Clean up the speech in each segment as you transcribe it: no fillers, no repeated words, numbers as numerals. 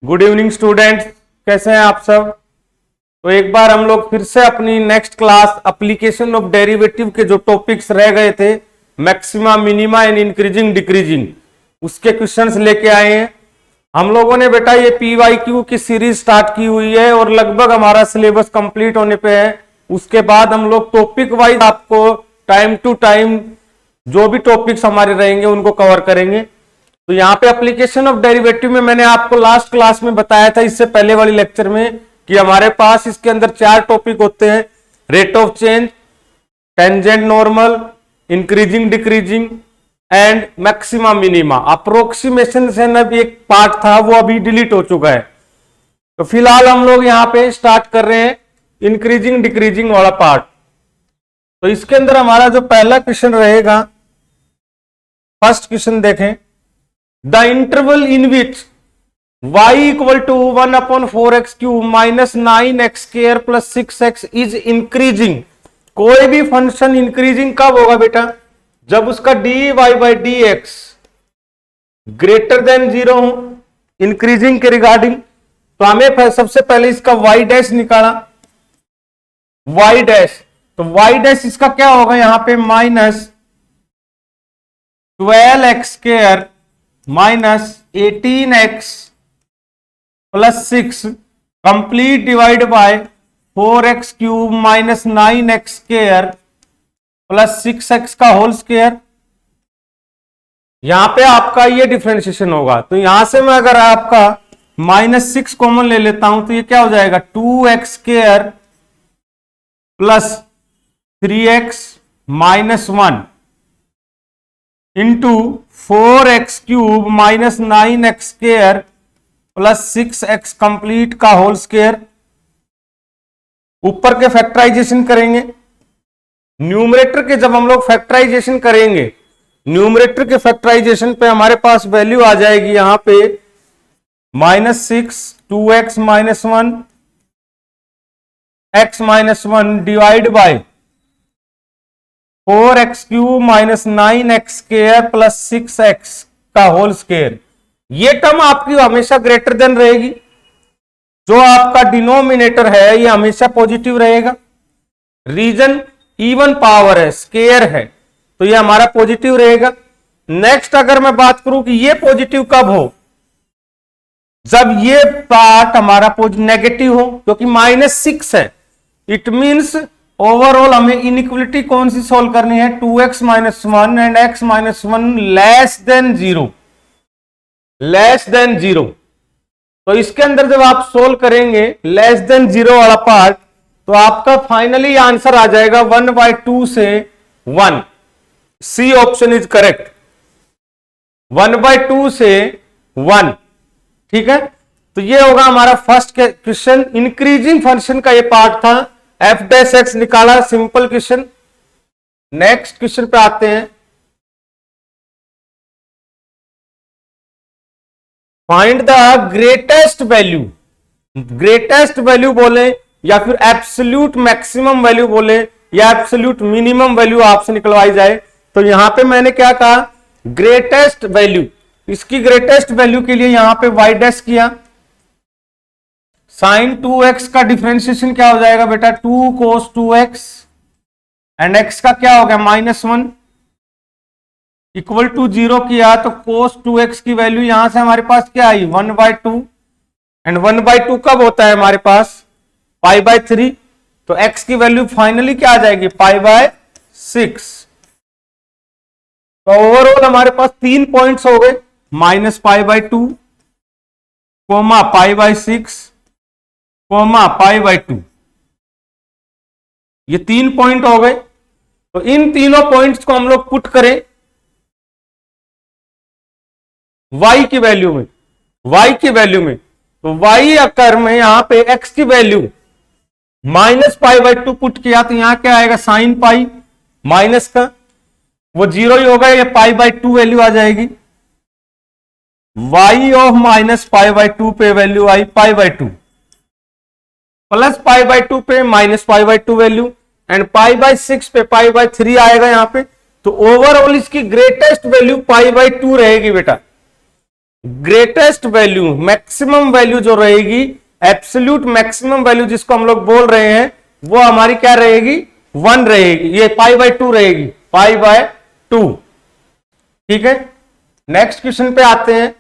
Good evening students, कैसे हैं आप सब। तो एक बार हम लोग फिर से अपनी next class application of derivative के जो टॉपिक्स रह गए थे, maxima, minima and increasing decreasing, उसके क्वेश्चंस लेके आए हैं हम लोगों ने। बेटा ये PYQ की सीरीज स्टार्ट की हुई है और लगभग हमारा सिलेबस कंप्लीट होने पे है। उसके बाद हम लोग टॉपिक वाइज आपको टाइम टू टाइम जो भी टॉपिक्स हमारे रहेंगे उनको कवर करेंगे। तो यहाँ पे एप्लीकेशन ऑफ डेरिवेटिव में मैंने आपको लास्ट क्लास में बताया था, इससे पहले वाली लेक्चर में, कि हमारे पास इसके अंदर 4 टॉपिक होते हैं: rate of change, tangent normal, increasing decreasing and maxima minima. Approximation से न भी एक पार्ट था, वो अभी डिलीट हो चुका है। तो फिलहाल हम लोग यहाँ पे स्टार्ट कर रहे हैं इंक्रीजिंग डिक्रीजिंग वाला पार्ट। तो इसके अंदर हमारा जो पहला क्वेश्चन रहेगा, फर्स्ट क्वेश्चन देखें। The interval in which y equal to 1/4x³ minus 9x² plus 6x is increasing. कोई भी फंक्शन इंक्रीजिंग कब होगा बेटा? जब उसका dy/dx ग्रेटर देन 0 हो, इंक्रीजिंग के रिगार्डिंग। तो हमें सबसे पहले इसका y डैश निकाला, y डैश। तो y डैश इसका क्या होगा यहां पे? Minus 12x² minus 18x plus 6 complete divide by 4x³ minus 9x² plus 6x का होल स्क्वायर। यहां पे आपका ये डिफरेंशिएशन होगा। तो यहां से मैं अगर आपका -6 कॉमन ले लेता हूं तो ये क्या हो जाएगा? 2x² plus 3x minus 1 into 4x³ minus 9x² plus 6x complete का होल स्क्वायर। ऊपर के फैक्टराइजेशन करेंगे। न्यूमरेटर के जब हम लोग फैक्टराइजेशन करेंगे, न्यूमरेटर के फैक्टराइजेशन पे हमारे पास वैल्यू आ जाएगी यहां पे -6 2x minus 1 x minus 1 divide by 4x³ minus 9x² plus 6x का होल स्क्वायर। ये टर्म आपकी हमेशा ग्रेटर देन रहेगी। जो आपका डिनोमिनेटर है ये हमेशा पॉजिटिव रहेगा। रीजन इवन पावर है, स्क्वायर है, तो ये हमारा पॉजिटिव रहेगा। नेक्स्ट अगर मैं बात करूं कि ये पॉजिटिव कब हो? जब ये पार्ट हमारा नेगेटिव हो, क्योंकि -6 है। इट मींस ओवरऑल हमें इनइक्वलिटी कौन सी सॉल्व करनी है? 2x minus 1 and x minus 1 less than 0, less than 0। तो इसके अंदर जब आप सोल्व करेंगे लेस देन 0 वाला पार्ट, तो आपका फाइनली आंसर आ जाएगा 1/2 से 1। सी ऑप्शन इज करेक्ट, 1/2 से 1। ठीक है, तो ये होगा हमारा फर्स्ट क्वेश्चन। इंक्रीजिंग फंक्शन का ये पार्ट था, f डैश x निकाला, सिंपल क्वेश्चन। नेक्स्ट क्वेश्चन पे आते हैं। Find the greatest value. Greatest value बोले या फिर एब्सोल्यूट मैक्सिमम वैल्यू बोले या एब्सोल्यूट मिनिमम वैल्यू आपसे निकलवाई जाए, तो यहां पे मैंने क्या कहा? Greatest value. इसकी ग्रेटेस्ट वैल्यू के लिए यहां पे y डैश किया। sin 2x का डिफरेंशिएशन क्या हो जाएगा बेटा? 2 cos 2x एंड x का क्या हो गया? -1 इक्वल टू 0 किया तो cos 2x की वैल्यू यहां से हमारे पास क्या आई? 1/2। एंड 1/2 कब होता है हमारे पास? π/3। तो x की वैल्यू फाइनली क्या आ जाएगी? π/6। तो ओवरऑल हमारे पास 3 पॉइंट्स हो गए, -π/2, π/6, π/2। ये 3 पॉइंट हो गए। तो इन तीनों पॉइंट्स को हम लोग पुट करें y की वैल्यू में, y की वैल्यू में, तो y अकर में यहां पे x की वैल्यू -π/2 पुट किया तो यहां क्या आएगा? sin π, माइनस का वो 0 ही होगा, ये π/2 वैल्यू आ जाएगी। y ऑफ -π/2 पे वैल्यू आई π/2, प्लस π/2 पे -π/2 वैल्यू, एंड π/6 पे π/3 आएगा यहां पे। तो ओवरऑल इसकी ग्रेटेस्ट वैल्यू π/2 रहेगी बेटा। ग्रेटेस्ट वैल्यू, मैक्सिमम वैल्यू जो रहेगी, एब्सोल्यूट मैक्सिमम वैल्यू जिसको हम लोग बोल रहे हैं, वो हमारी क्या रहेगी, 1 रहेगी, ये π/2 रहेगी, π/2। ठीक है, नेक्स्ट क्वेश्चन पे आते हैं।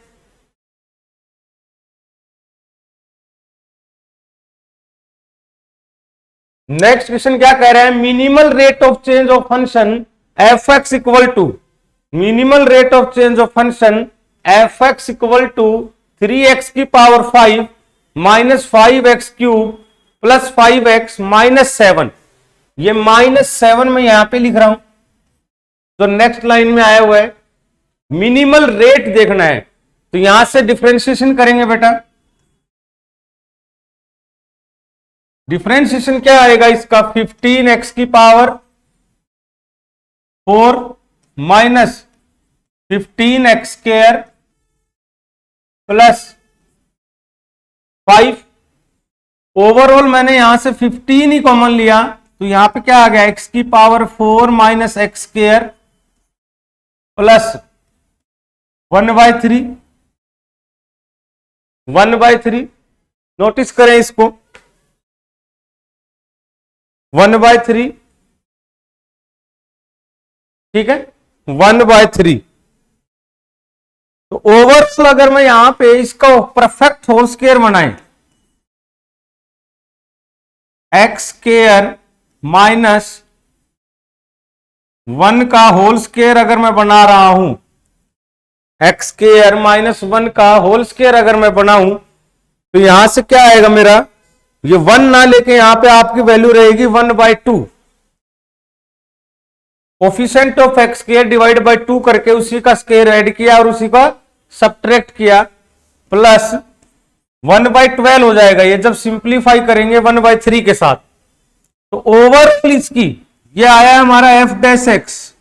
नेक्स्ट क्वेश्चन क्या कह रहा है, minimal rate of change of function f x equal to, minimal rate of change of function f x equal to 3x की power 5 minus 5x cube plus 5x minus 7। ये -7 में यहां पे लिख रहा हूं, तो नेक्स्ट लाइन में आया हुआ है, मिनिमल रेट देखना है, तो यहां से डिफरेंशिएशन करेंगे बेटा। डिफरेंशिएशन क्या आएगा इसका, 15x की power 4 minus 15x square plus 5। Overall मैंने यहां से 15 ही कॉमन लिया, तो यहां पे क्या आ गया, x की power 4 minus x square plus 1/3, 1/3। Notice करें इसको, 1/3, ठीक है, 1/3। तो ओवरऑल अगर मैं यहां पे इसका परफेक्ट होल स्क्वायर बनाए, एक्स स्क्वायर माइनस 1 का होल स्क्वायर अगर मैं बना रहा हूं, एक्स स्क्वायर माइनस 1 का होल स्क्वायर अगर मैं बनाऊं, तो यहां से क्या आएगा मेरा, ये 1 ना लेके यहां पे आपकी वैल्यू रहेगी 1/2। Coefficient of x square divide by 2 करके उसी का स्क्वायर ऐड किया और उसी का सब्ट्रैक्ट किया, प्लस 1/12 हो जाएगा ये जब सिंप्लीफाई करेंगे 1/3 के साथ। तो ओवरऑल इसकी ये आया हमारा F dash x,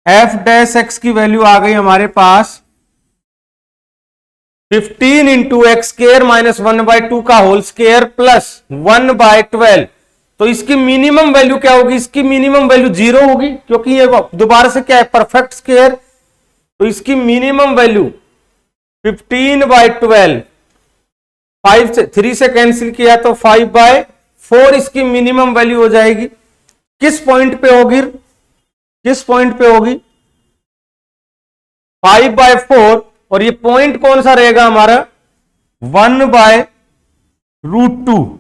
F dash x की वैल्यू आ गई हमारे पास 15 इंटू एक्स स्क्वायर माइनस 1/2 का होल स्क्वायर प्लस 1/12। तो इसकी मिनिमम वैल्यू क्या होगी, इसकी मिनिमम वैल्यू 0 होगी, क्योंकि ये दोबारा से क्या है, परफेक्ट स्क्वायर। तो इसकी मिनिमम वैल्यू 15/12, 5 से 3 से कैंसिल किया तो 5/4 इसकी मिनिमम वैल्यू हो जाएगी। किस पॉइंट पे होगी, किस पॉइंट पे होगी, 5/4। और ये पॉइंट कौन सा रहेगा हमारा, 1/√2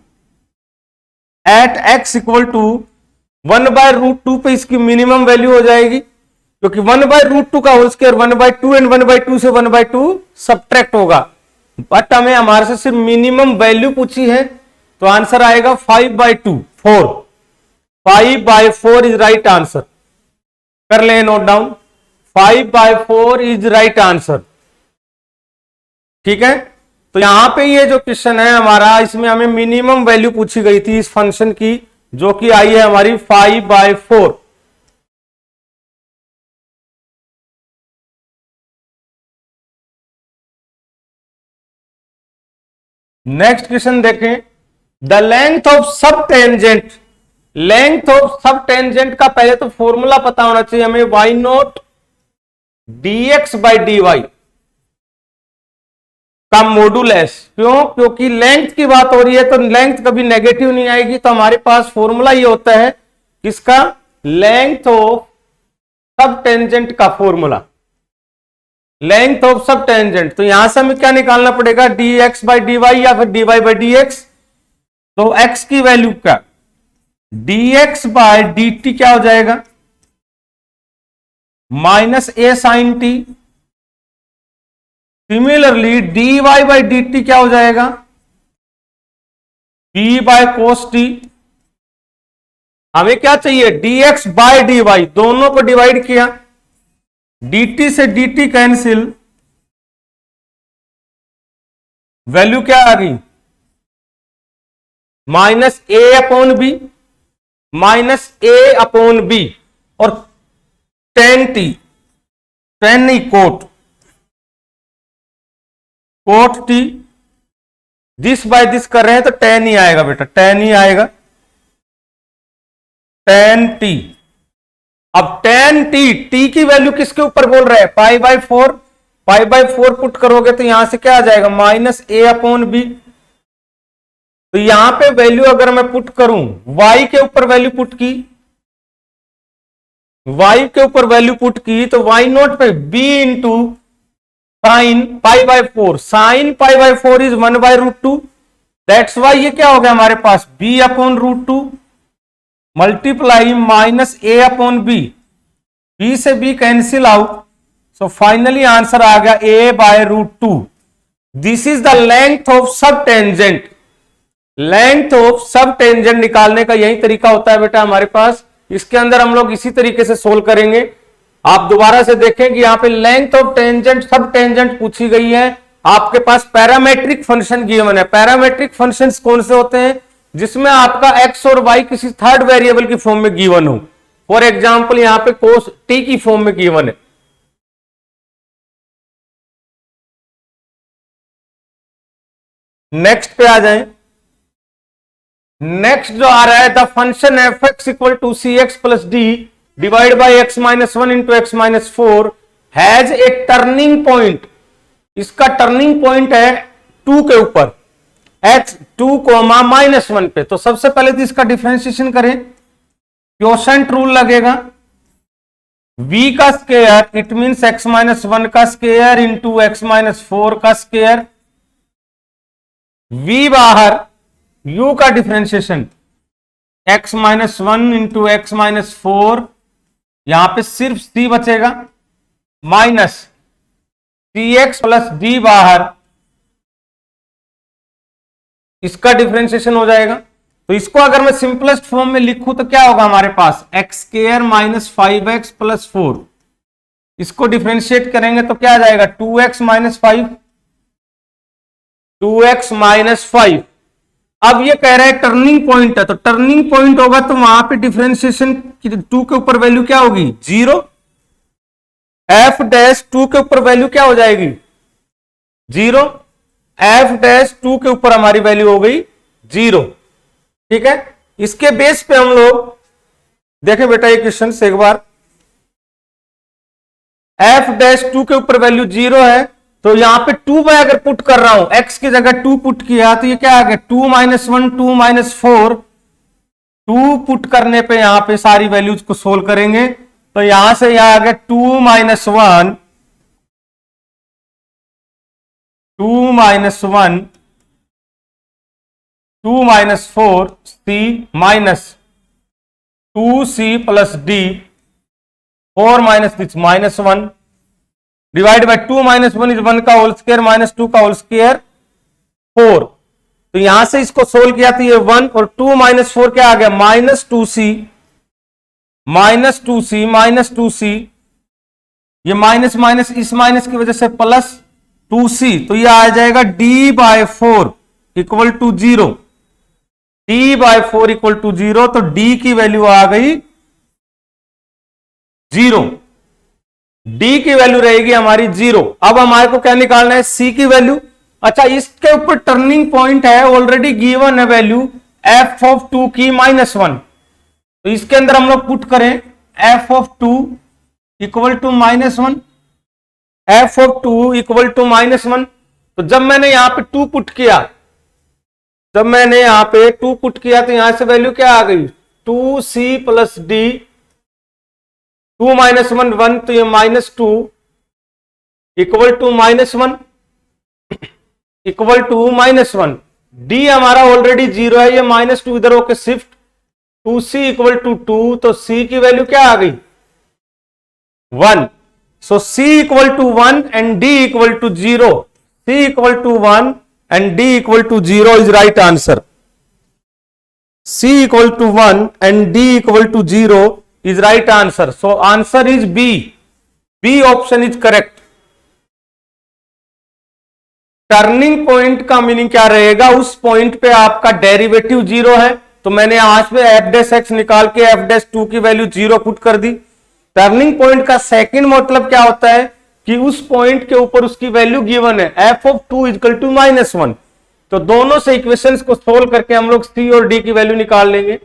एट एक्स इक्वल टू 1/√2 पे इसकी मिनिमम वैल्यू हो जाएगी, क्योंकि 1/√2 का होल स्क्वायर 1/2 एंड 1/2 से 1/2 सब्ट्रैक्ट होगा। बट हमें हमारे से सिर्फ मिनिमम वैल्यू पूछी है, तो आंसर आएगा 5/2, 4। 5/4 इज राइट आंसर, कर ले note down, 5/4 is right answer. ठीक है, तो यहां पे ये जो क्वेश्चन है हमारा, इसमें हमें मिनिमम वैल्यू पूछी गई थी इस फंक्शन की, जो कि आई है हमारी 5/4। नेक्स्ट क्वेश्चन देखें, the length of sub tangent, length of sub tangent का पहले तो फॉर्मूला पता होना चाहिए हमें, y0 dx/dy का मॉडुलस। क्यों, क्योंकि लेंथ की बात हो रही है, तो लेंथ कभी नेगेटिव नहीं आएगी, तो हमारे पास फॉर्मूला ये होता है किसका, लेंथ ऑफ सब टेंजेंट का formula, length of sub tangent. तो यहां से हमें क्या निकालना पड़ेगा, dx/dy या फिर dy/dx। तो x की वैल्यू क्या, dx/dt क्या हो जाएगा, -a sin t। Similarly dy/dt क्या हो जाएगा, b/cos t। हमें क्या चाहिए, dx/dy, दोनों को डिवाइड किया, dt से dt कैंसिल, वैल्यू क्या आ गई, -a/b, -a/b और tan t, tan नहीं cot t, this by this कर रहे हैं तो tan ही आएगा बेटा, tan ही आएगा, tan t। अब tan t, t की वैल्यू किसके ऊपर बोल रहा है, π/4, π/4 पुट करोगे तो यहां से क्या आ जाएगा, -a/b। तो यहां पे वैल्यू अगर मैं पुट करूं, y के ऊपर वैल्यू पुट की, y के ऊपर वैल्यू पुट की, तो y नॉट पे b into sine π/4, sine π/4 is 1/√2। That's why ये क्या हो गया हमारे पास, b/√2 मल्टीप्लाई -a/b, b से b cancel out, so finally answer आ गया a/√2। This is the length of sub tangent. Length of sub tangent निकालने का यही तरीका होता है बेटा हमारे पास। इसके अंदर हम लोग इसी तरीके से सोल्व करेंगे। आप दोबारा से देखें कि यहां पे लेंथ ऑफ टेंजेंट, सब टेंजेंट पूछी गई है। आपके पास पैरामेट्रिक फंक्शन गिवन है। पैरामेट्रिक फंक्शंस कौन से होते हैं, जिसमें आपका एक्स और वाई किसी थर्ड वेरिएबल की फॉर्म में गिवन हो। फॉर एग्जाम्पल यहां पे कोस टी की फॉर्म में गिवन है। नेक्स्ट पे आ जाएं। नेक्स्ट जो आ रहा है, the function f x equal to c x plus d divide by x-1 into x-4 has a turning point. इसका टर्निंग पॉइंट है 2 के ऊपर, x2, -1 पे। तो सबसे पहले तो इसका डिफरेंशिएशन करें, क्वोशंट रूल लगेगा। v का स्क्वायर इट मींस x-1 का स्क्वायर इंटू x-4 का स्क्वायर, v बाहर, u का डिफरेंशिएशन x-1 इंटू x-4, यहां पे सिर्फ c बचेगा, माइनस cx प्लस d बाहर, इसका डिफरेंशिएशन हो जाएगा। तो इसको अगर मैं सिंपलेस्ट फॉर्म में लिखूं तो क्या होगा हमारे पास, x² माइनस 5x प्लस 4। इसको डिफरेंशिएट करेंगे तो क्या आ जाएगा, 2x माइनस 5, 2x माइनस 5। अब ये कह रहा है टर्निंग पॉइंट है, तो टर्निंग पॉइंट होगा तो वहां पे डिफरेंशिएशन 2 के ऊपर वैल्यू क्या होगी, 0। f डैश 2 के ऊपर वैल्यू क्या हो जाएगी, 0। f डैश 2 के ऊपर हमारी वैल्यू हो गई 0। ठीक है, इसके बेस पे हम लोग देखें बेटा ये क्वेश्चन से एक बार। f डैश 2 के ऊपर वैल्यू 0 है, तो यहां पे 2 मैं अगर पुट कर रहा हूं, x की जगह 2 पुट किया तो ये क्या आ गया, 2 माइनस 1, 2 माइनस 4। 2 पुट करने पे यहां पे सारी वैल्यूज को सोल्व करेंगे, तो यहां से यहां आ गया 2 minus 1, 2 minus 1, 2 minus 4 c minus 2c plus d, 4 minus this minus 1 divide by 2 minus 1 is 1 का होल स्क्वायर माइनस 2 का होल स्क्वायर 4। तो यहां से इसको सोल्व किया तो ये 1 और 2 माइनस 4 क्या आ गया, minus 2c, minus 2c, minus 2c, ये माइनस माइनस इस माइनस की वजह से प्लस 2c, तो ये आ जाएगा d/4 equal to 0। d/4 equal to 0, तो d की वैल्यू आ गई 0। d की वैल्यू रहेगी हमारी 0। अब हमारे को क्या निकालना है, c की वैल्यू। अच्छा, इसके ऊपर टर्निंग पॉइंट है, ऑलरेडी गिवन है वैल्यू f(2) की -1। तो इसके अंदर हम लोग पुट करें f(2) equal to -1, f(2) equal to -1। तो जब मैंने यहां पे 2 पुट किया, जब मैंने यहां पे 2 पुट किया तो यहां से वैल्यू क्या आ गई, 2c प्लस d, 2 माइनस 1 1, तो ये -2 equal to -1 equal to -1। d हमारा ऑलरेडी 0 है, ये -2 इधर होकर शिफ्ट, 2c इक्वल टू 2, तो c की वैल्यू क्या आ गई, 1। So c equal to 1 and d equal to 0, c equal to 1 and d equal to 0 is right answer. c equal to 1 and d equal to 0 is right answer. So answer is B. B option is correct. Turning point का meaning क्या रहेगा, उस point पे आपका derivative 0 है, तो मैंने यहां पे f' निकाल के f'2 की वैल्यू 0 पुट कर दी। टर्निंग पॉइंट का सेकंड मतलब क्या होता है कि उस पॉइंट के ऊपर उसकी वैल्यू गिवन है f(2) इक्वल टू -1। तो दोनों से इक्वेशंस को सोल्व करके हम लोग c और d की वैल्यू निकाल लेंगे।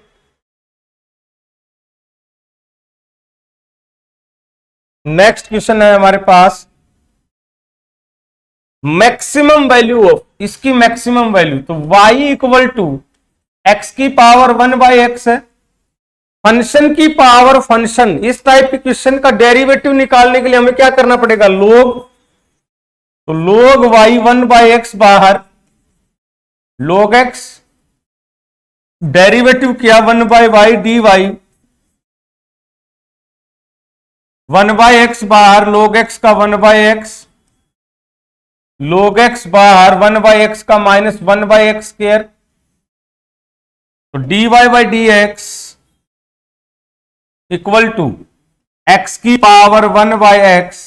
नेक्स्ट क्वेश्चन है हमारे पास, मैक्सिमम वैल्यू ऑफ, इसकी मैक्सिमम वैल्यू, तो y इक्वल टू एक्स की पावर 1/x है। फंक्शन की पावर फंक्शन, इस टाइप के क्वेश्चन का डेरिवेटिव निकालने के लिए हमें क्या करना पड़ेगा, लोग। तो लोग y 1/x बाहर, लोग x, डेरिवेटिव किया 1/y dy, 1/x बाहर, लोग x का 1/x, log x बाहर 1/x का माइनस 1/x स्क्वायर, तो dy by d x equal to x की पावर 1/x,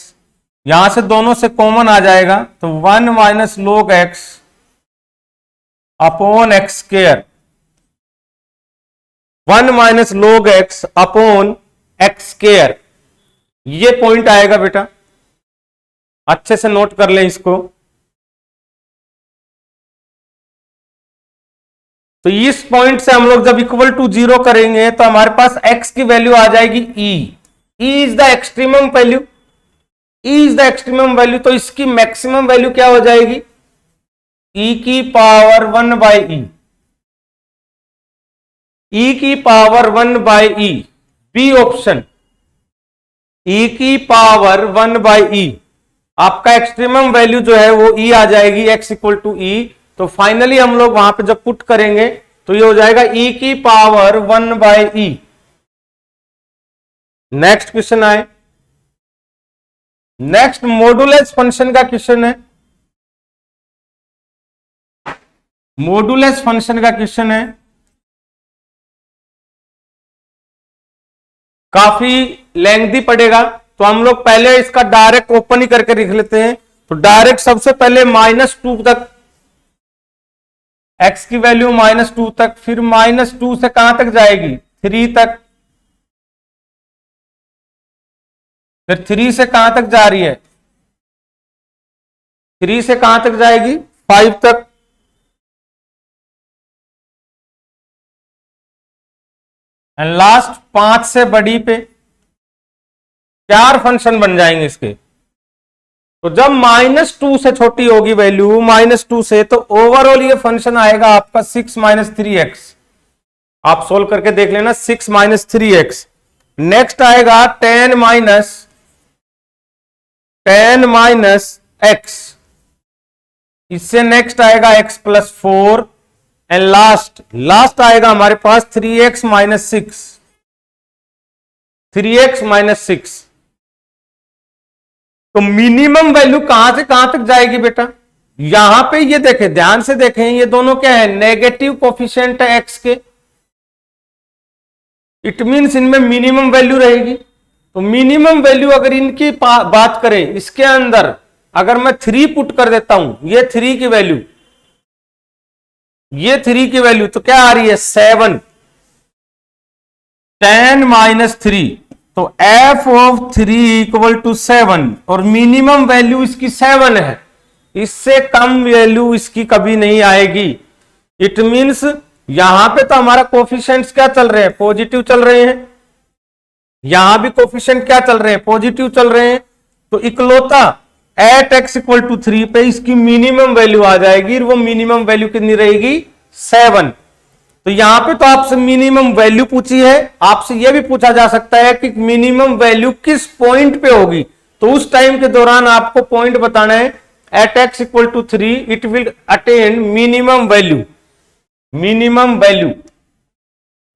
यहां से दोनों से कॉमन आ जाएगा, तो 1 minus log x upon x square, 1 minus log x upon x square, ये पॉइंट आएगा बेटा, अच्छे से नोट कर लें इसको। तो इस पॉइंट से हम लोग जब इक्वल टू 0 करेंगे तो हमारे पास x की वैल्यू आ जाएगी e is the extremum value, e is the extremum value, तो इसकी मैक्सिमम वैल्यू क्या हो जाएगी, e की पावर 1/e, e की power 1/e, B option, e की पावर 1/e, आपका एक्सट्रीमम वैल्यू जो है वो e आ जाएगी, x इक्वल टू e। तो फाइनली हम लोग वहां पे जब पुट करेंगे तो ये हो जाएगा e की पावर 1/e। नेक्स्ट क्वेश्चन आए, नेक्स्ट मॉडुलस फंक्शन का क्वेश्चन है, मॉडुलस फंक्शन का क्वेश्चन है, काफी लेंथी पड़ेगा, तो हम लोग पहले इसका डायरेक्ट ओपन ही करके लिख लेते हैं। तो डायरेक्ट सबसे पहले -2 तक, x की वैल्यू -2 तक, फिर -2 से कहां तक जाएगी, 3 तक, फिर 3 से कहां तक जा रही है, 3 से कहां तक जाएगी, 5 तक, एंड लास्ट 5 से बड़ी पे 4 फंक्शन बन जाएंगे इसके। तो जब -2 से छोटी होगी वैल्यू, -2 से, तो ओवरऑल ये फंक्शन आएगा आपका 6 - 3x, आप सोल्व करके देख लेना, 6 - 3x। नेक्स्ट आएगा 10 x, इससे नेक्स्ट आएगा x + 4, एंड लास्ट आएगा हमारे पास 3x - 6, 3x - 6। तो मिनिमम वैल्यू कहां से कहां तक जाएगी बेटा, यहां पे ये देखें, ध्यान से देखें, ये दोनों क्या है, नेगेटिव कोफिशिएंट है x के, इट मींस इनमें मिनिमम वैल्यू रहेगी। तो मिनिमम वैल्यू अगर इनकी बात करें, इसके अंदर अगर मैं 3 पुट कर देता हूं, ये 3 की वैल्यू, ये 3 की वैल्यू, तो क्या आ रही है, 7, 10 - 3, तो f ऑफ 3 इक्वल टू 7, और मिनिमम वैल्यू इसकी 7 है, इससे कम वैल्यू इसकी कभी नहीं आएगी। इट मींस यहां पे तो हमारा कोफिशिएंट्स क्या चल रहे हैं, पॉजिटिव चल रहे हैं, यहां भी कोफिशिएंट क्या चल रहे हैं, पॉजिटिव चल रहे हैं, तो इकलौता एट x इक्वल टू 3 पे इसकी मिनिमम वैल्यू आ जाएगी, और वो मिनिमम वैल्यू कितनी रहेगी, 7। तो यहां पे तो आपसे मिनिमम वैल्यू पूछी है, आपसे यह भी पूछा जा सकता है कि मिनिमम वैल्यू किस पॉइंट पे होगी, तो उस टाइम के दौरान आपको पॉइंट बताना है, at x equal to 3 it will attain minimum value, minimum value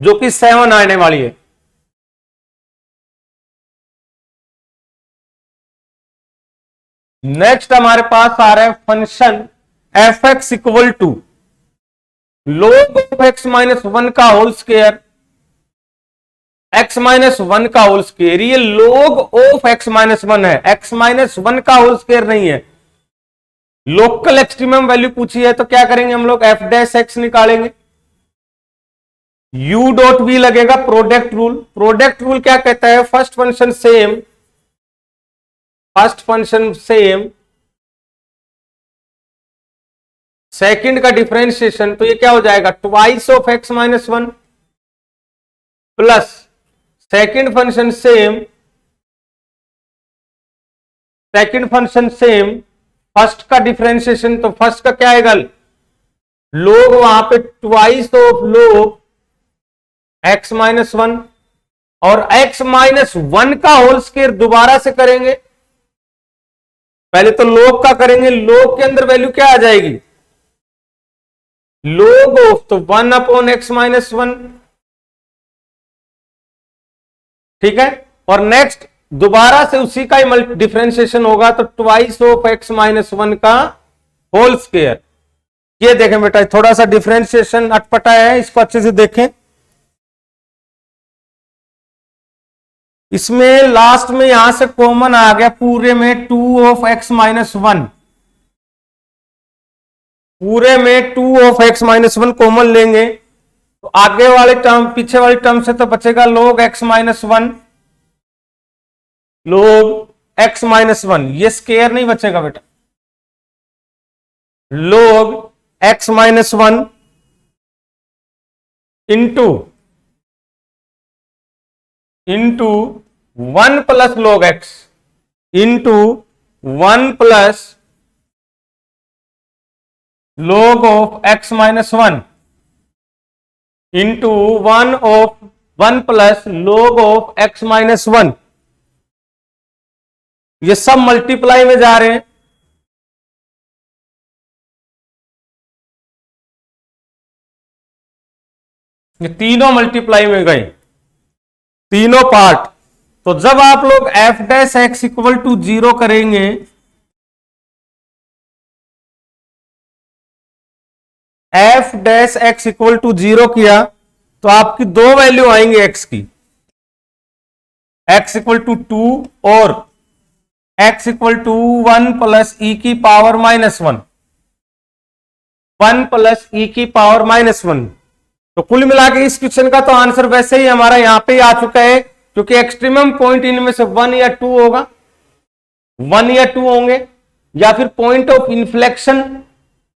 जो कि 7 आने वाली है। नेक्स्ट हमारे पास आ रहा है function f x equal to log of x - 1 का होल स्क्वायर, x - 1 का होल स्क्वायर, ये log ऑफ x - 1 है, x - 1 का होल स्क्वायर नहीं है। लोकल एक्सट्रीमम वैल्यू पूछी है, तो क्या करेंगे हम लोग, f डैश x निकालेंगे, u डॉट v लगेगा, प्रोडक्ट रूल। प्रोडक्ट रूल क्या कहता है, फर्स्ट फंक्शन सेम, सेकंड का डिफरेंशिएशन, तो ये क्या हो जाएगा, twice of x - 1 plus second function same, first का डिफरेंशिएशन, तो फर्स्ट का क्या आएगा, लोग वहां पे ट्वाइस ऑफ लोग x माइनस वन, और x माइनस वन का होल स्क्वायर दोबारा से करेंगे। पहले तो लोग का करेंगे, लोग के अंदर वैल्यू क्या आ जाएगी, लोग ऑफ, तो 1 अपॉन x माइनस वन, ठीक है। और नेक्स्ट दोबारा से उसी का ही डिफरेंशिएशन होगा, तो twice of x minus one का होल स्क्वायर। ये देखें बेटा, थोड़ा सा डिफरेंशिएशन अटपटा है, इसको अच्छे से देखें। इसमें लास्ट में यहां से कॉमन आ गया पूरे में 2 ऑफ x माइनस वन, पूरे में 2 of x minus one common लेंगे, तो आगे वाले टर्म पीछे वाले टर्म से तो बचेगा log x minus one, log x minus one, ये स्क्वायर नहीं बचेगा बेटा, log x minus one into 1 plus log x into 1 plus log of x minus one into 1 plus log of x minus one. ये सब multiply में जा रहे हैं, ये तीनों मल्टीप्लाई में गए, तीनों पार्ट। तो जब आप लोग f dash x equal to 0 करेंगे, f dash x equal to 0 किया तो आपकी दो वैल्यू आएंगे एक्स की, एक्स इक्वल टू 2 और एक्स इक्वल टू 1 प्लस ई की पावर माइनस वन, 1 प्लस ई की पावर माइनस वन। तो कुल मिला के इस क्वेश्चन का तो आंसर वैसे ही हमारा यहां पे आ चुका है, क्योंकि एक्सट्रीमम पॉइंट इनमें से 1 या 2 होगा, 1 या 2 होंगे, या फिर पॉइंट ऑफ इन्फ्लेक्शन,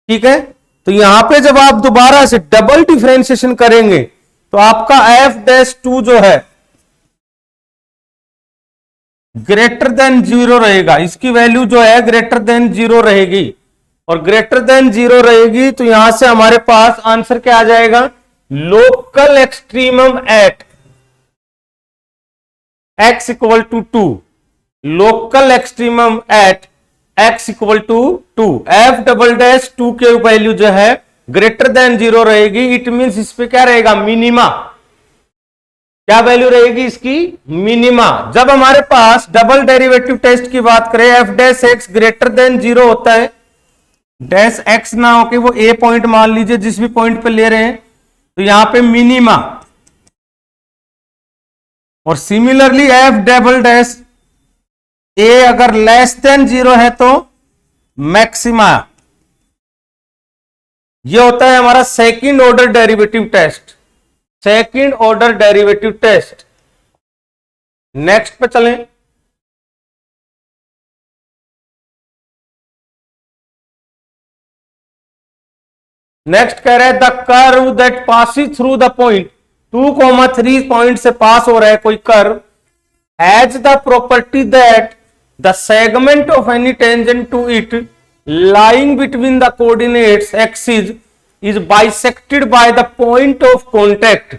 ठीक है। तो यहां पे जब आप दोबारा से डबल डिफरेंशिएशन करेंगे तो आपका एफ डैश 2 जो है ग्रेटर देन 0 रहेगा, इसकी वैल्यू जो है ग्रेटर देन 0 रहेगी, और ग्रेटर देन 0 रहेगी तो यहां से हमारे पास आंसर क्या आ जाएगा, local extremum at x equal to 2, local extremum at x equal to 2, f double dash 2 के वैल्यू जो है ग्रेटर देन 0 रहेगी। इट मींस इस पे क्या रहेगा, मिनिमा, क्या वैल्यू रहेगी इसकी, मिनिमा। जब हमारे पास डबल डेरिवेटिव टेस्ट की बात करें, F dash x greater than 0 होता है, डैश एक्स ना होके वो ए पॉइंट मान लीजिए जिस भी पॉइंट पे ले रहे हैं, तो यहां पे मिनिमा, और सिमिलरली एफ डबल डैश ए अगर लेस देन 0 है तो मैक्सिमा। ये होता है हमारा second order derivative test, second order derivative test. Next पे चलें, नेक्स्ट कह रहे हैं the curve that passes through the point 2,3 point से पास हो रहा है कोई curve, has the property that the segment of any tangent to it lying between the coordinates axis is bisected by the point of contact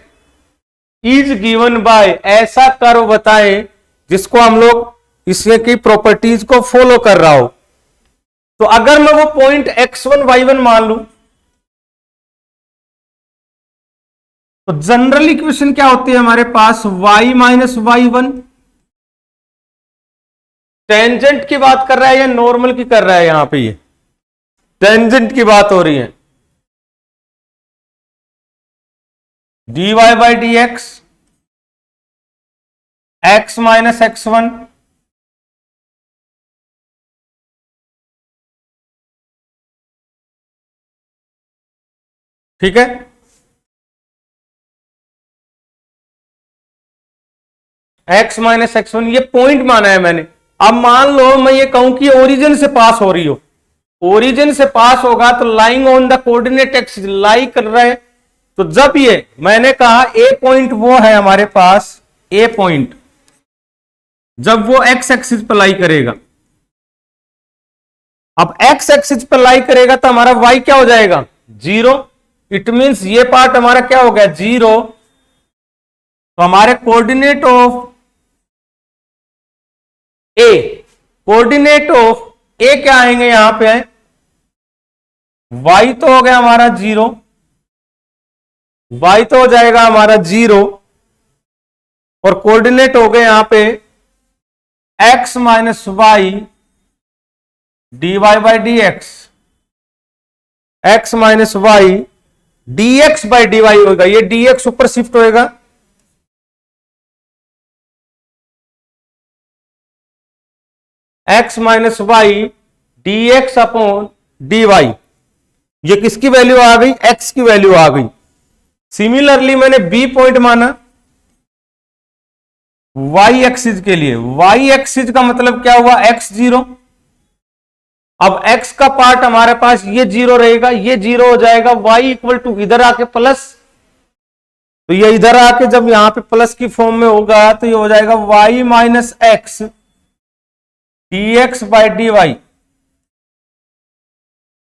is given by. ऐसा curve बताएं जिसको हम लोग इसके की प्रॉपर्टीज को फॉलो कर रहा हो। तो अगर मैं वो पॉइंट x1 y1 मान लूं, तो जनरल इक्वेशन क्या होती है हमारे पास, y माइनस y1। टेंजेंट की बात कर रहा है या नॉर्मल की कर रहा है, यहां पे ये टेंजेंट की बात हो रही है, dy by d x minus x1 ठीक है। x माइनस x1 ये पॉइंट माना है मैंने। अब मान लो मैं ये कहूं कि ओरिजिन से पास हो रही हो, ओरिजिन से पास होगा तो lying on the coordinate axis, lie कर रहा है। तो जब ये मैंने कहा ए पॉइंट वो है हमारे पास, ए पॉइंट जब वो एक्स एक्सिस पर लाई करेगा, अब एक्स एक्सिस पर लाई करेगा तो हमारा वाई क्या हो जाएगा, 0। इट मींस ये पार्ट हमारा क्या हो गया, 0। तो हमारे coordinate of A, coordinate of A क्या आएंगे यहां पे, वाई तो हो गया हमारा 0, वाई तो हो जाएगा हमारा 0, और कोऑर्डिनेट हो गए यहां पे x minus y d y by d x, x minus y d x by d y होगा, ये डी एक्स ऊपर शिफ्ट होएगा, x minus y d x upon d y, ये किसकी वैल्यू आ गई, x की वैल्यू आ गई। सिमिलरली मैंने b पॉइंट माना y एक्सिस के लिए, y एक्सिस का मतलब क्या हुआ, x0। अब x का पार्ट हमारे पास ये 0 रहेगा, ये 0 हो जाएगा, y इक्वल टू इधर आके प्लस, तो ये इधर आके जब यहां पे प्लस की फॉर्म में होगा तो ये हो जाएगा y minus x d x by d y,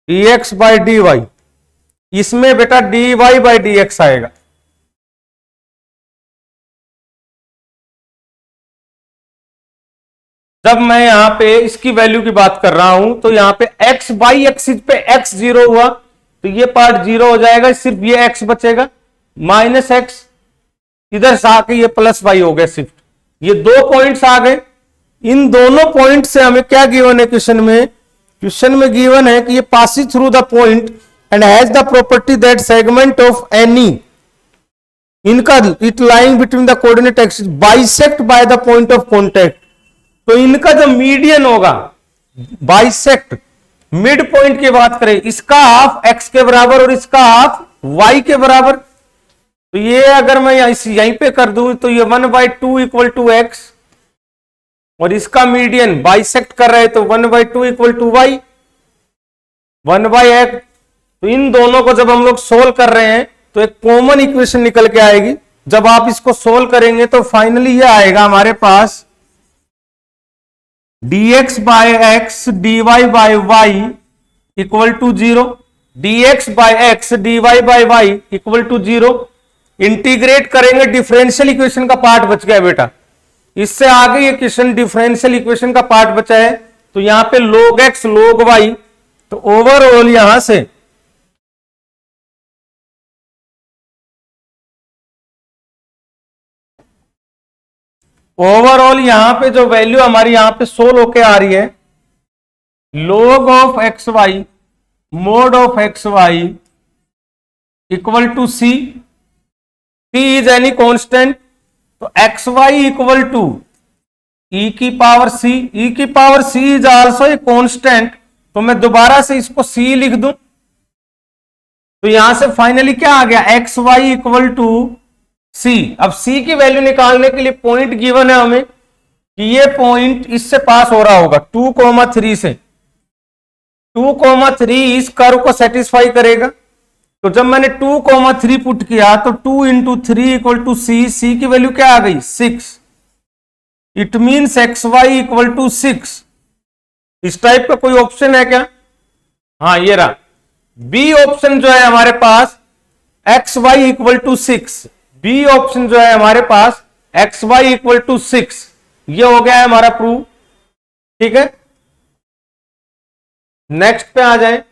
d x by d y, इसमें बेटा d y by d x आएगा। जब मैं यहां पे इसकी वैल्यू की बात कर रहा हूं तो यहां पे x बाई एक्सिस पे x 0 हुआ तो ये पार्ट 0 हो जाएगा, सिर्फ ये x बचेगा, माइनस एक्स इधर से आके ये प्लस वाई हो गया शिफ्ट, ये दो पॉइंट्स आ गए। इन दोनों पॉइंट से हमें क्या गिवन है क्वेश्चन में, क्वेश्चन में गिवन है कि ये passing through the point and has the property that segment of any इनका it lying between the coordinate axis bisect by the point of contact. तो इनका जो मीडियन होगा, बाइसेक्ट मिड पॉइंट की बात करें, इसका हाफ x के बराबर और इसका हाफ y के बराबर, तो ये अगर मैं यहीं पे कर दूं तो ये 1/2 इक्वल टू एक्स, और इसका मीडियन बाइसेक्ट कर रहे तो 1/2 इक्वल टू वाई, 1/x। तो इन दोनों को जब हम लोग सोल्व कर रहे हैं तो एक कॉमन इक्वेशन निकल के आएगी। जब आप इसको सोल्व करेंगे तो फाइनली ये आएगा हमारे पास dx by x d y by y equal to 0, dx by x d y by y equal to 0। Integrate करेंगे, डिफरेंशियल इक्वेशन का पार्ट बच गया बेटा, इससे आगे ये क्वेश्चन डिफरेंशियल इक्वेशन का पार्ट बचा है, तो यहां पे log x log y, तो ओवरऑल यहां से ओवरऑल यहां पे जो वैल्यू हमारी यहां पे सोल्व होके आ रही है, log of x y mod of x y equal to c, c is any constant, तो x y equal to e की पावर सी, ई की power c is also a constant, तो मैं दोबारा से इसको सी लिख दूं, तो यहां से फाइनली क्या आ गया, एक्स वाई इक्वल टू सी। अब सी की वैल्यू निकालने के लिए पॉइंट गिवन है हमें कि ये पॉइंट इससे पास हो रहा होगा 2,3 से, 2,3 इस कर्व को सेटिस्फाई करेगा। तो जब मैंने 2,3 पुट किया तो 2 into 3 equal to c, c की वैल्यू क्या आ गई 6, it means x y equal to 6। इस टाइप का कोई ऑप्शन है क्या, हाँ ये रहा बी ऑप्शन जो है हमारे पास x y equal to 6, B option जो है हमारे पास एक्स वाई इक्वल टू 6, ये हो गया है हमारा प्रूफ। ठीक है, नेक्स्ट पे आ जाए।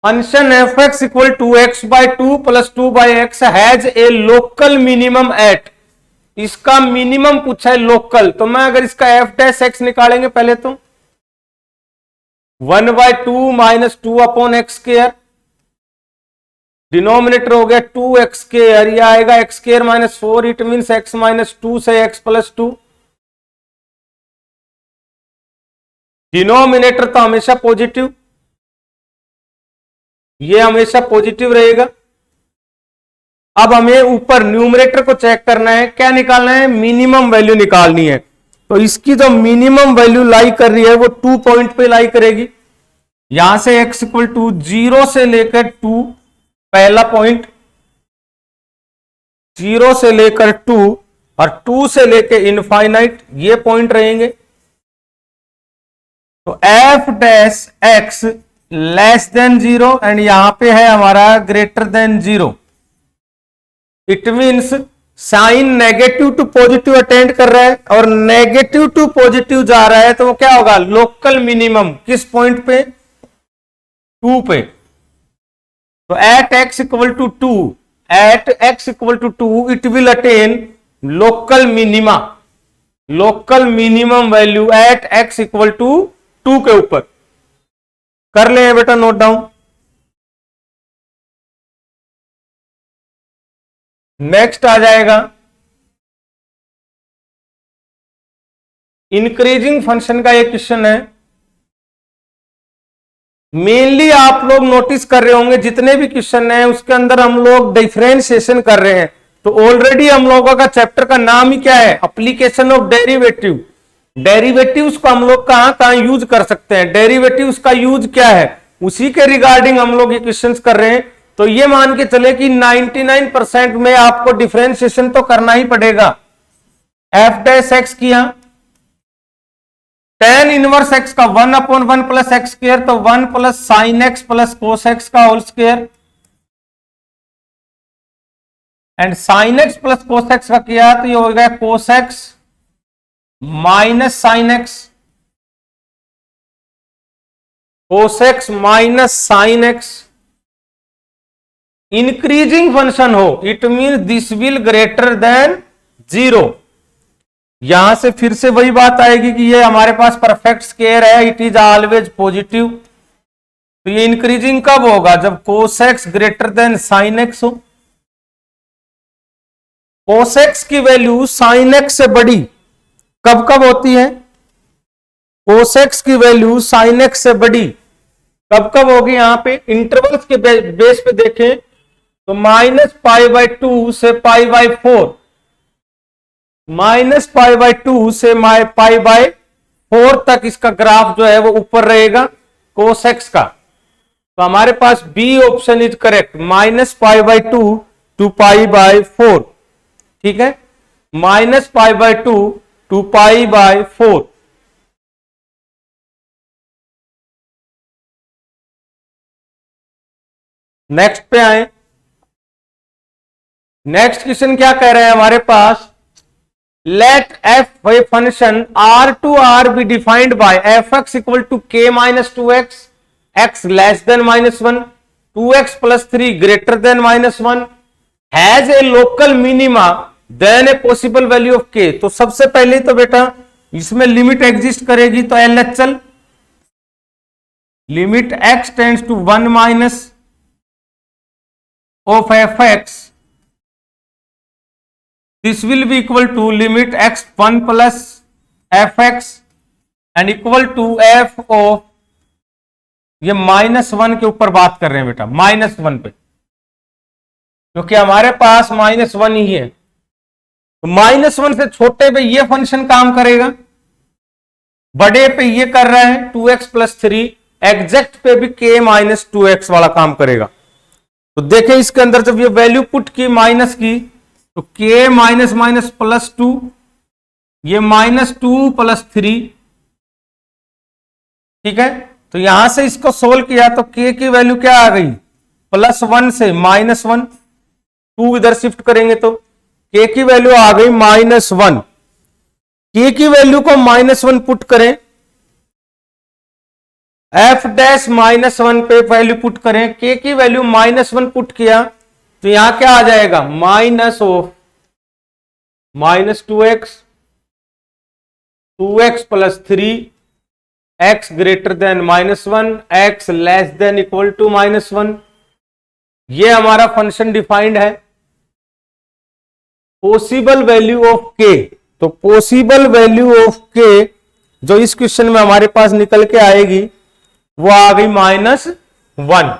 Function f x equal to x by 2 plus 2 by x has a local minimum at, इसका मिनिमम पूछा है लोकल, तो मैं अगर इसका एफ डैश एक्स निकालेंगे पहले तो 1/2 minus 2 upon x square, denominator हो गया 2x स्क्वायर, ये आएगा x square minus 4, it means x minus 2 से x प्लस 2। डिनोमिनेटर तो हमेशा पॉजिटिव, ये हमेशा पॉजिटिव रहेगा। अब हमें ऊपर न्यूमरेटर को चेक करना है, क्या निकालना है, मिनिमम वैल्यू निकालनी है। तो इसकी जो मिनिमम वैल्यू लाई कर रही है वो 2 पॉइंट पे लाई करेगी, यहां से x इक्वल टू 0 से लेकर 2 पहला पॉइंट, 0 से लेकर 2 और 2 से लेकर इनफाइनाइट, ये पॉइंट रहेंगे। तो f dash x less than 0 and यहां पे है हमारा greater than 0। It means sign negative to positive attend कर रहा है और नेगेटिव टू पॉजिटिव जा रहा है, तो वो क्या होगा, लोकल मिनिमम किस पॉइंट पे, 2 पे। तो at x equal to 2, at x equal to 2 it will attain local minima, local minimum value at x equal to 2 के ऊपर। कर ले बेटा नोट डाउन। नेक्स्ट आ जाएगा इंक्रीजिंग फंक्शन का एक क्वेश्चन है। मेनली आप लोग नोटिस कर रहे होंगे जितने भी क्वेश्चन हैं उसके अंदर हम लोग डिफरेंशिएशन कर रहे हैं। तो ऑलरेडी हम लोगों का चैप्टर का नाम ही क्या है, एप्लीकेशन ऑफ डेरिवेटिव। डेरिवेटिव्स को हम लोग कहां कहां यूज कर सकते हैं, डेरिवेटिव्स का यूज क्या है, उसी के रिगार्डिंग हम लोग ये क्वेश्चंस कर रहे हैं। तो ये मान के चले कि 99% में आपको डिफरेंशिएशन तो करना ही पड़ेगा। एफ डैश एक्स किया, टेन इनवर्स एक्स का 1/1 प्लस एक्स स्क्र, तो 1 plus sine x plus cos x का whole square, and sine x plus cos x का किया तो ये हो गया cos x minus sine x, cos x minus sine x. Increasing function हो it mean this will greater than 0। यहां से फिर से वही बात आएगी कि ये हमारे पास परफेक्ट स्क्वायर है, इट इज ऑलवेज पॉजिटिव। तो ये इंक्रीजिंग कब होगा, जब cos x greater than sine x हो। कोस एक्स की वैल्यू साइन एक्स से बड़ी कब कब होती है, कोस एक्स की वैल्यू साइन एक्स से बड़ी कब कब होगी, यहां पे इंटरवल्स के बेस पे देखें तो -π/2 से π/4, -π/2 से π/4 तक इसका ग्राफ जो है वो ऊपर रहेगा कोस एक्स का। तो हमारे पास B option is correct, -π/2 to π/4। ठीक है, -π/2 टू π/4। नेक्स्ट पे आए। नेक्स्ट क्वेश्चन क्या कह रहे हैं हमारे पास, let f a function R to R be defined by f x equal to k minus 2x, x less than -1, 2x plus 3 greater than -1, has a local minima then a possible value of k. तो सबसे पहले तो बेटा इसमें limit exist करेगी, तो LHL limit x tends to 1 minus of f x, this will be equal to limit x 1 plus fx and equal to f of, ये -1 के ऊपर बात कर रहे हैं बेटा, -1 पे, क्योंकि हमारे पास -1 ही है। तो -1 से छोटे पे ये फंक्शन काम करेगा, बड़े पे ये कर रहा है 2x प्लस 3, एग्जैक्ट पे भी k माइनस 2x वाला काम करेगा। तो देखें इसके अंदर जब ये वैल्यू पुट की माइनस की तो k माइनस माइनस प्लस 2, ये -2 प्लस 3। ठीक है, तो यहां से इसको सोल्व किया तो k की वैल्यू क्या आ गई, +1 से -1, 2 इधर शिफ्ट करेंगे तो k की वैल्यू आ गई -1। k की वैल्यू को -1 पुट करें, f डैश -1 पे वैल्यू पुट करें, k की वैल्यू -1 पुट किया तो यहां क्या आ जाएगा, minus of -2x, 2x plus 3, x greater than -1, x less than equal to -1। ये हमारा फंक्शन डिफाइंड है। पॉसिबल वैल्यू ऑफ k, तो पॉसिबल वैल्यू ऑफ k जो इस क्वेश्चन में हमारे पास निकल के आएगी वो आ गई -1।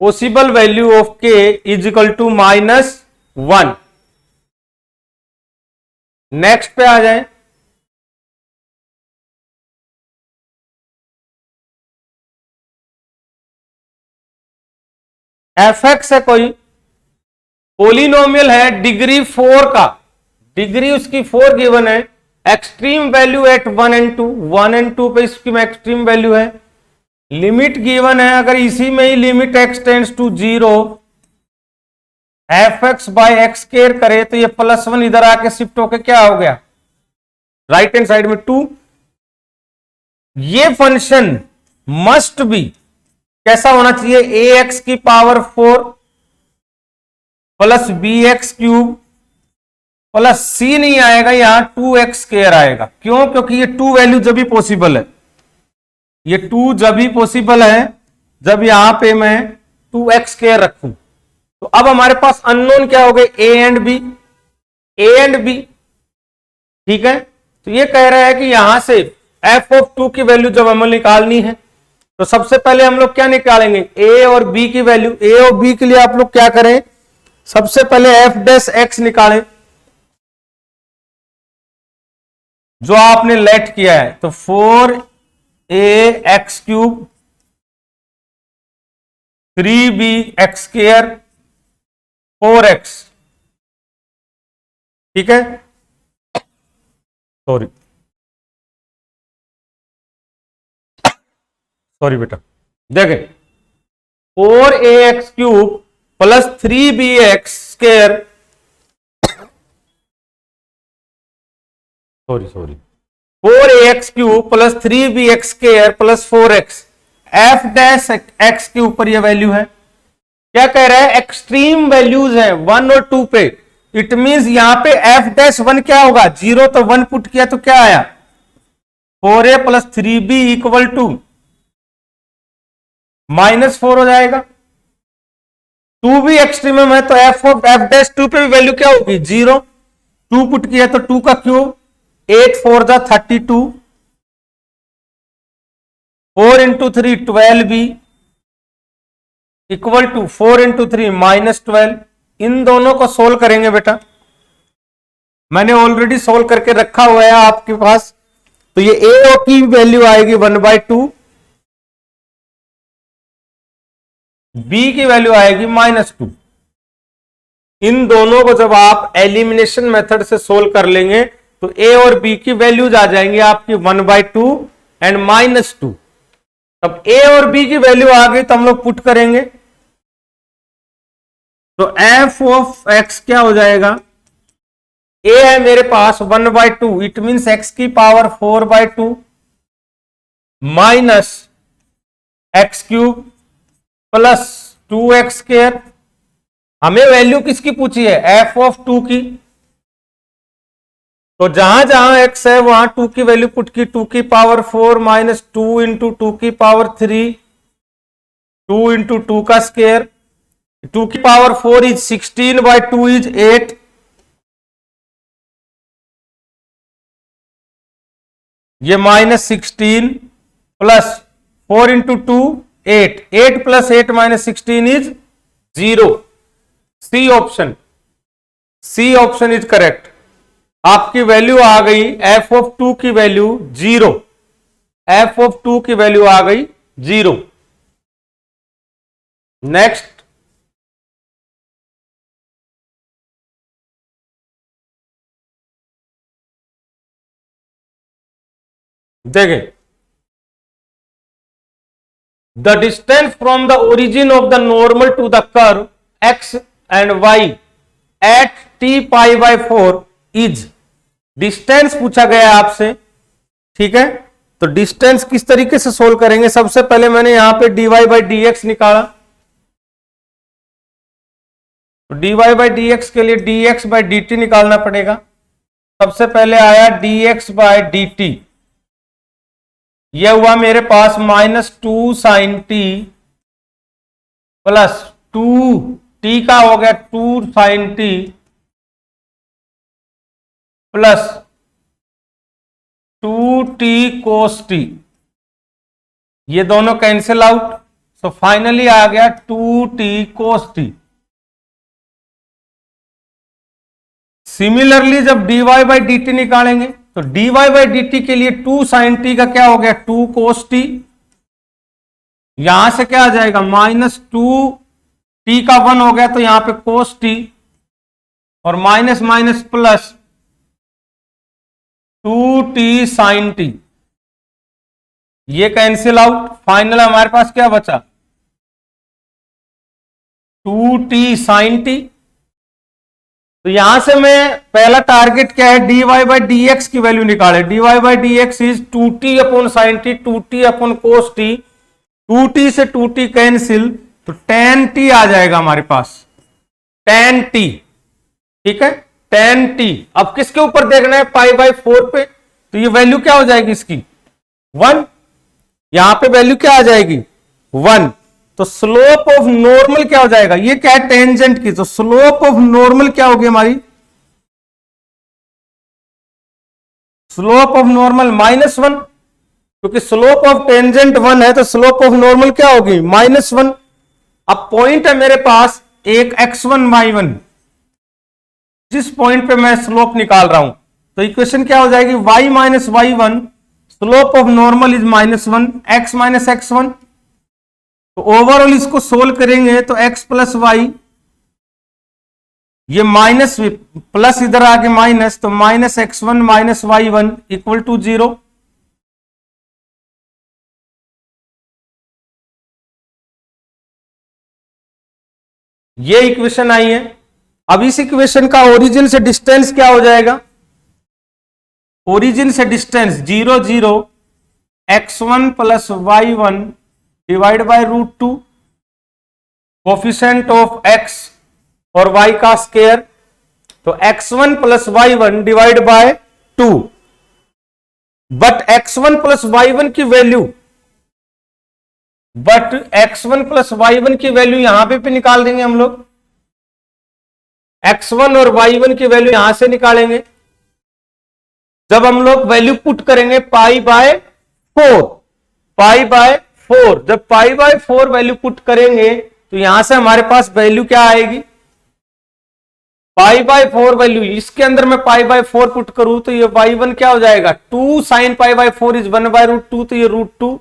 Possible value of k is equal to -1। Next पे आ जाए। एफ एक्स है कोई, पोलिनोमियल है डिग्री 4 का, डिग्री उसकी 4 गिवन है, extreme value at 1 and 2, 1 and 2 पे इसकी एक्सट्रीम वैल्यू है, लिमिट गिवन है, अगर इसी में ही limit x tends to 0 f x by x square करे तो ये +1 इधर आके शिफ्ट होके क्या हो गया, राइट हैंड साइड में 2। ये फंक्शन मस्ट बी कैसा होना चाहिए, ए एक्स की power 4 plus b x cube plus c नहीं आएगा, यहां 2x स्क्वायर आएगा। क्यों? क्योंकि ये 2 वैल्यू जब भी पॉसिबल है, ये 2 जब भी पॉसिबल है जब यहां पे मैं 2x स्क्वायर रखूं। तो अब हमारे पास अननोन क्या हो गए, a and b, a and b, ठीक है। तो ये कह रहा है कि यहां से f ऑफ 2 की वैल्यू जब हमें निकालनी है तो सबसे पहले हम लोग क्या निकालेंगे, a और b की वैल्यू। a और b के लिए आप लोग क्या करें, सबसे पहले f डैश x निकालें जो आपने लेट किया है। तो 4ax cube 3bx square 4x, ठीक है, सॉरी बेटा, देखें 4ax cube plus 3bx square, sorry 4ax cube plus 3bx square plus 4x, f dash x के ऊपर ये वैल्यू है। क्या कह रहा है, एक्सट्रीम वैल्यूज है 1 और 2 पे, इट मींस यहां पे f डैश 1 क्या होगा, 0, तो 1 पुट किया तो क्या आया, 4a plus 3b equal to -4 हो जाएगा। 2 भी एक्सट्रीमम है तो f ऑफ f डैश 2 पे भी वैल्यू क्या होगी, 0, 2 पुट किया तो 2 का क्यूब, 8 4 जा 32, 4 into 3 12b equal to 4 into 3 -12। इन दोनों को सोल्व करेंगे बेटा, मैंने ऑलरेडी सोल्व करके रखा हुआ है आपके पास। तो ये a की वैल्यू आएगी 1/2, b की वैल्यू आएगी -2। इन दोनों को जब आप एलिमिनेशन मेथड से सोल्व कर लेंगे तो a और b की वैल्यूज आ जाएंगी आपकी 1/2 एंड -2। तब a और b की वैल्यू आ गई तो हम लोग पुट करेंगे, तो f ऑफ x क्या हो जाएगा, a है मेरे पास 1/2, इट मींस x की power 4/2 minus x cube plus 2x square. हमें वैल्यू किसकी पूछी है, f ऑफ 2 की, तो जहां जहां x है वहां 2 की वैल्यू पुट की, 2 की पावर 4 माइनस 2 इंटू 2 की पावर 3, 2 इंटू 2 का स्क्वायर, 2 की पावर 4 इज 16/2 इज 8, ये -16 plus 4 into 2 8, 8 plus 8 minus 16 is 0। C option, C option is correct. आपकी वैल्यू आ गई f ऑफ 2 की वैल्यू 0, f ऑफ 2 की वैल्यू आ गई 0। नेक्स्ट, देखें, the distance from the origin of the normal to the curve x and y at t π/4 is, distance पूछा गया है आपसे, ठीक है। तो डिस्टेंस किस तरीके से सोल्व करेंगे, सबसे पहले मैंने यहां पे dy/dx निकाला, तो dy/dx के लिए dx/dt निकालना पड़ेगा। सबसे पहले आया dx/dt, यह हुआ मेरे पास -2 sin t प्लस 2t का हो गया 2 sin t plus 2t cos t, ये दोनों कैंसिल आउट, सो फाइनली आ गया 2t cos t। सिमिलरली जब dy/dt निकालेंगे तो dy/dt के लिए 2 sin t का क्या हो गया 2 cos t, यहां से क्या आ जाएगा -2t का 1 हो गया तो यहां पे cos t और minus minus plus 2t sine t, ये कैंसिल आउट। फाइनल हमारे पास क्या बचा, 2t साइन टी। तो यहां से मैं पहला टारगेट क्या है, dy बाई डी एक्स की वैल्यू निकाले। dy by d x is 2t upon sine T, 2t upon cos t, 2t से 2t कैंसिल, तो tan t आ जाएगा हमारे पास, tan t। ठीक है, tan t। अब किसके ऊपर देखना है, पाई बाई 4 पे, तो ये वैल्यू क्या हो जाएगी इसकी, 1। यहां पे वैल्यू क्या आ जाएगी, 1। तो स्लोप ऑफ नॉर्मल क्या हो जाएगा, ये क्या है टेंजेंट की, तो स्लोप ऑफ नॉर्मल क्या होगी हमारी, स्लोप ऑफ नॉर्मल -1, क्योंकि स्लोप ऑफ टेंजेंट 1 है, तो स्लोप ऑफ नॉर्मल क्या होगी, -1। अब पॉइंट है मेरे पास एक x1 y1, जिस पॉइंट पे मैं स्लोप निकाल रहा हूं, तो इक्वेशन क्या हो जाएगी, y minus y1, slope of normal is -1, x minus x1। तो ओवरऑल इसको सोल्व करेंगे तो x प्लस वाई, ये माइनस प्लस इधर आके माइनस, तो minus x1 minus y1 equal to 0। ये इक्वेशन आई है। अब इस इक्वेशन का ओरिजिन से डिस्टेंस क्या हो जाएगा, ओरिजिन से distance 0 0 x1 plus y1 divide by √2, coefficient of x और y का स्क्वायर, तो x1 plus y1 divide by 2। But x1 plus y1 की वैल्यू, यहां पे निकाल देंगे हम लोग, x1 और y1 की वैल्यू यहां से निकालेंगे जब हम लोग वैल्यू पुट करेंगे पाई बाय 4, जब पाई बाय 4 वैल्यू पुट करेंगे तो यहां से हमारे पास वैल्यू क्या आएगी, पाई बाय 4 वैल्यू, इसके अंदर मैं पाई बाय 4 पुट करूं तो ये y1 क्या हो जाएगा, 2 sine pi by 4 is 1 by √2, तो ये √2।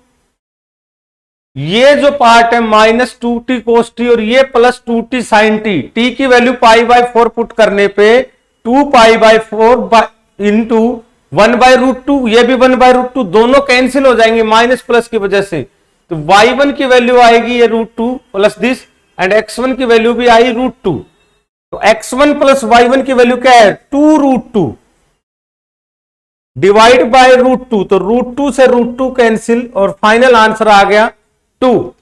ये जो पार्ट है -2t कोस टी, और ये +2t साइन टी, टी की वैल्यू पाई बाय 4 पुट करने पे 2 पाई बाय 4 इंटू 1 बाय √2, ये भी 1 बाय √2, दोनों कैंसिल हो जाएंगे माइनस प्लस की वजह से। तो y1 की वैल्यू आएगी ये √2 प्लस दिस, एंड x1 की वैल्यू भी आई √2। तो x1 प्लस y1 की वैल्यू क्या है, 2√2 डिवाइड बाय √2, तो √2 से √2 कैंसिल, और फाइनल आंसर आ गया 2।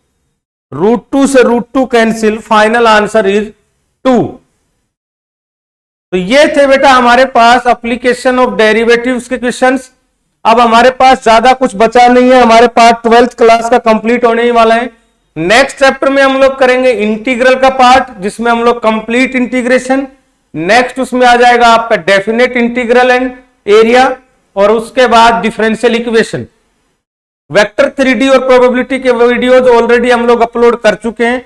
√2 से √2 कैंसिल, फाइनल आंसर इज 2। तो ये थे बेटा हमारे पास एप्लीकेशन ऑफ डेरिवेटिव्स के क्वेश्चंस। अब हमारे पास ज्यादा कुछ बचा नहीं है, हमारे पास 12th क्लास का कंप्लीट होने ही वाला है। नेक्स्ट चैप्टर में हम लोग करेंगे इंटीग्रल का पार्ट, जिसमें हम लोग कंप्लीट इंटीग्रेशन, नेक्स्ट उसमें आ जाएगा आपका डेफिनेट इंटीग्रल एंड एरिया, और उसके बाद डिफरेंशियल इक्वेशन। वेक्टर 3D और प्रोबेबिलिटी के वीडियोज ऑलरेडी हम लोग अपलोड कर चुके हैं,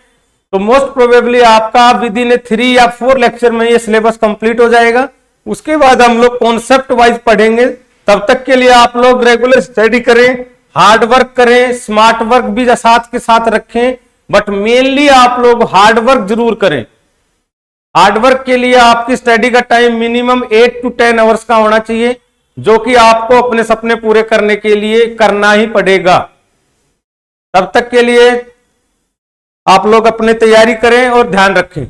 तो मोस्ट प्रोबेबली आपका विद इन 3 या 4 लेक्चर में ये सिलेबस कंप्लीट हो जाएगा। उसके बाद हम लोग कॉन्सेप्ट वाइज पढ़ेंगे। तब तक के लिए आप लोग रेगुलर स्टडी करें, हार्ड वर्क करें, स्मार्ट वर्क भी साथ के साथ रखें, बट मेनली आप लोग हार्ड वर्क जरूर करें। हार्ड वर्क के लिए आपकी स्टडी का टाइम मिनिमम 8 to 10 आवर्स का होना चाहिए, जो कि आपको अपने सपने पूरे करने के लिए करना ही पड़ेगा। तब तक के लिए आप लोग अपनी तैयारी करें और ध्यान रखें।